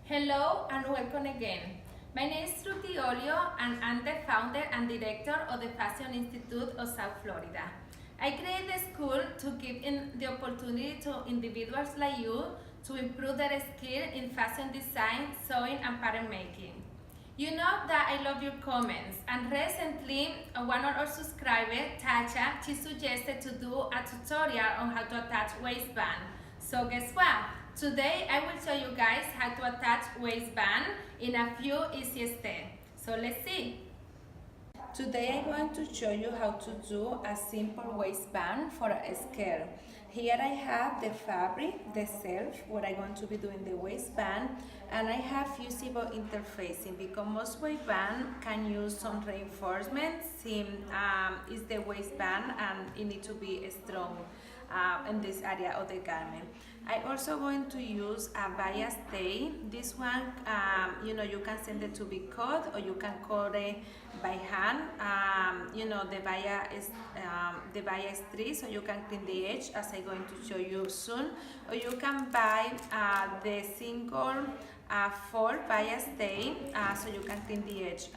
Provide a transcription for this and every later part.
Hello and welcome again. My name is Ruti Olio and I'm the founder and director of the Fashion Institute of South Florida. I created the school to give the opportunity to individuals like you to improve their skill in fashion design, sewing and pattern making. You know that I love your comments, and recently one of our subscribers, Tasha, she suggested to do a tutorial on how to attach waistband. So guess what? Today I will show you guys how to attach waistband in a few easy steps. So let's see. Today I'm going to show you how to do a simple waistband for a skirt. Here I have the fabric, the self, where I'm going to be doing the waistband, and I have fusible interfacing because most waistband can use some reinforcement since it's the waistband and it needs to be strong in this area of the garment. I also going to use a bias tape. This one, you can send it to be cut or you can cut it by hand. The bias is 3, so you can clean the edge as I'm going to show you soon. Or you can buy the single fold bias tape so you can clean the edge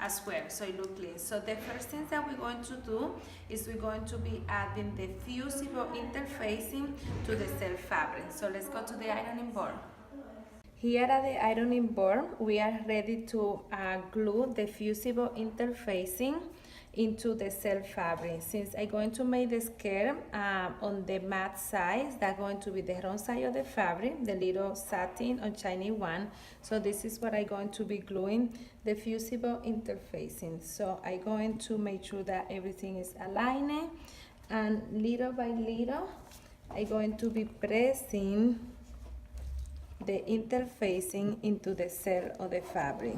as well, so it looks clean. So the first thing that we're going to do is we're going to be adding the fusible interfacing to the self fabric. So let's go to the ironing board. Here at the ironing board, we are ready to glue the fusible interfacing into the self fabric. Since I'm going to make the skirt on the matte side, that's going to be the wrong side of the fabric, the little satin or shiny one. So this is what I'm going to be gluing, the fusible interfacing. So I'm going to make sure that everything is aligned, and little by little I'm going to be pressing the interfacing into the cell of the fabric.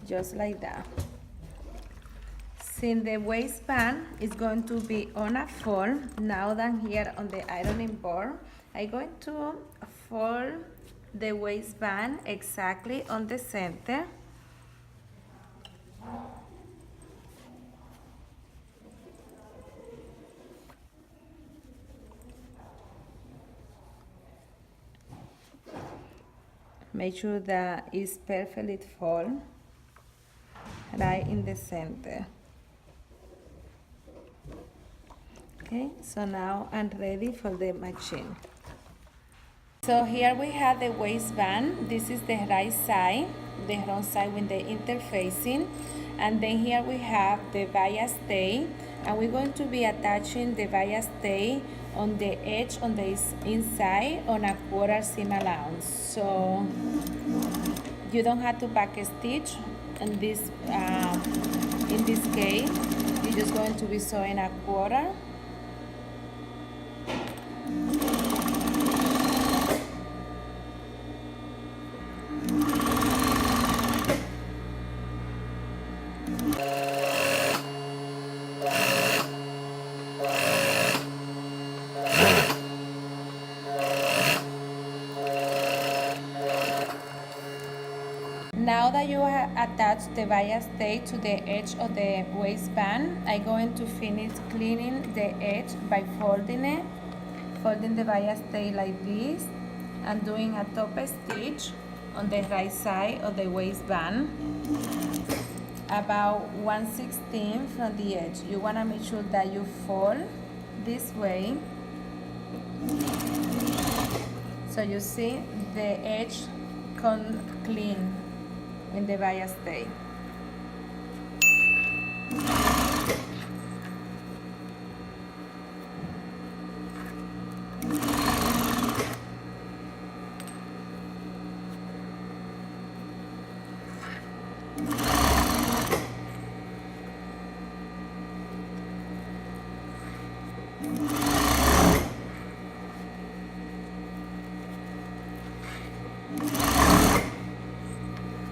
Just like that. Since the waistband is going to be on a fold, now that here on the ironing board, I'm going to fold the waistband exactly on the center. Make sure that it's perfectly fold right in the center. Okay, so now I'm ready for the machine. So here we have the waistband. This is the right side, the wrong side with the interfacing, and then here we have the bias tape, and we're going to be attaching the bias tape on the edge on the inside on a 1/4 seam allowance. So you don't have to back stitch in this case. You're just going to be sewing a 1/4. Now that you have attached the bias tape to the edge of the waistband, I'm going to finish cleaning the edge by folding it, folding the bias tape like this, and doing a top stitch on the right side of the waistband, about 1/16 from the edge. You want to make sure that you fold this way, so you see the edge come clean in the bias tape.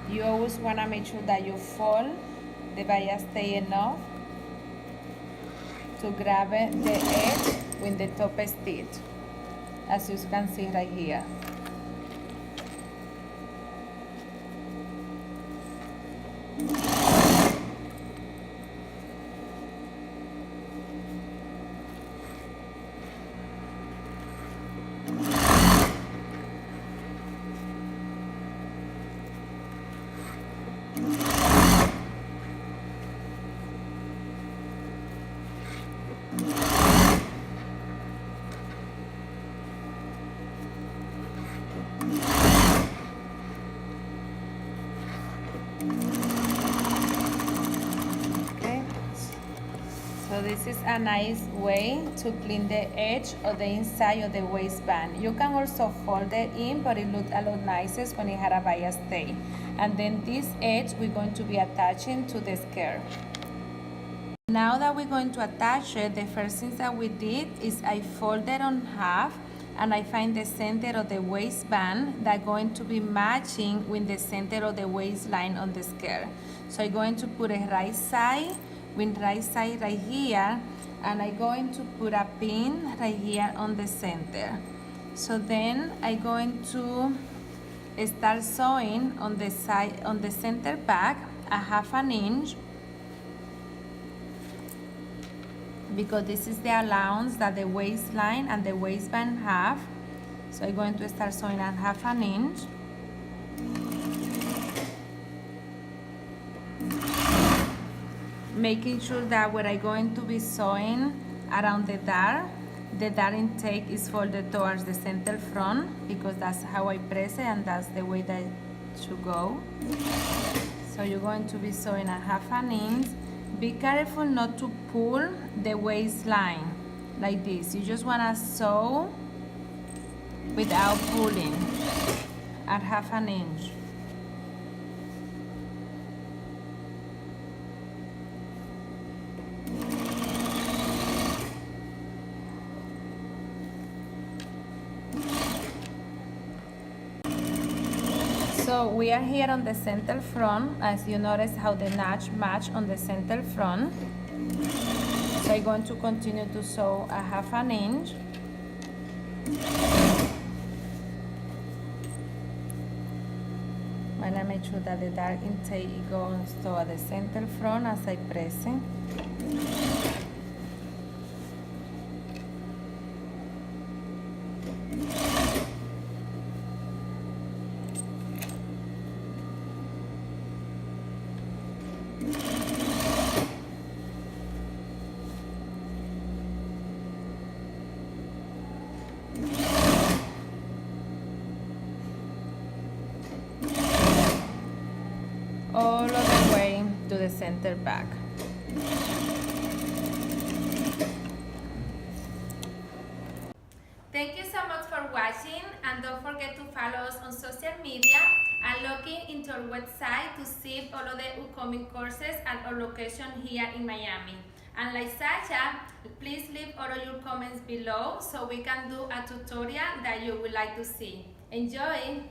You always want to make sure that you fold the bias tape enough to grab the edge with the top stitch, as you can see right here. Okay, so this is a nice way to clean the edge of the inside of the waistband. You can also fold it in, but it looks a lot nicer when it had a bias stay. And then this edge we're going to be attaching to the skirt. Now that we're going to attach it, the first thing that we did is I fold it on half and I find the center of the waistband that's going to be matching with the center of the waistline on the skirt. So I'm going to put a right side with right side right here, and I'm going to put a pin right here on the center. So then I'm going to start sewing on the side, on the center back, a 1/2 inch, because this is the allowance that the waistline and the waistband have. So I'm going to start sewing at 1/2 inch. Making sure that where I'm going to be sewing around the dart intake is folded towards the center front, because that's how I press it and that's the way that it should go. So you're going to be sewing at 1/2 inch. Be careful not to pull the waistline like this. You just want to sew without pulling at 1/2 inch. So we are here on the center front, as you notice how the notch match on the center front. So I'm going to continue to sew a 1/2 inch. I'm gonna make sure that the dart intake goes toward the center front as I press it. All of the way to the center back. Thank you so much for watching, and don't forget to follow us on social media and log in into our website to see all of the upcoming courses and our location here in Miami. And like Sasha, please leave all of your comments below so we can do a tutorial that you would like to see. Enjoy!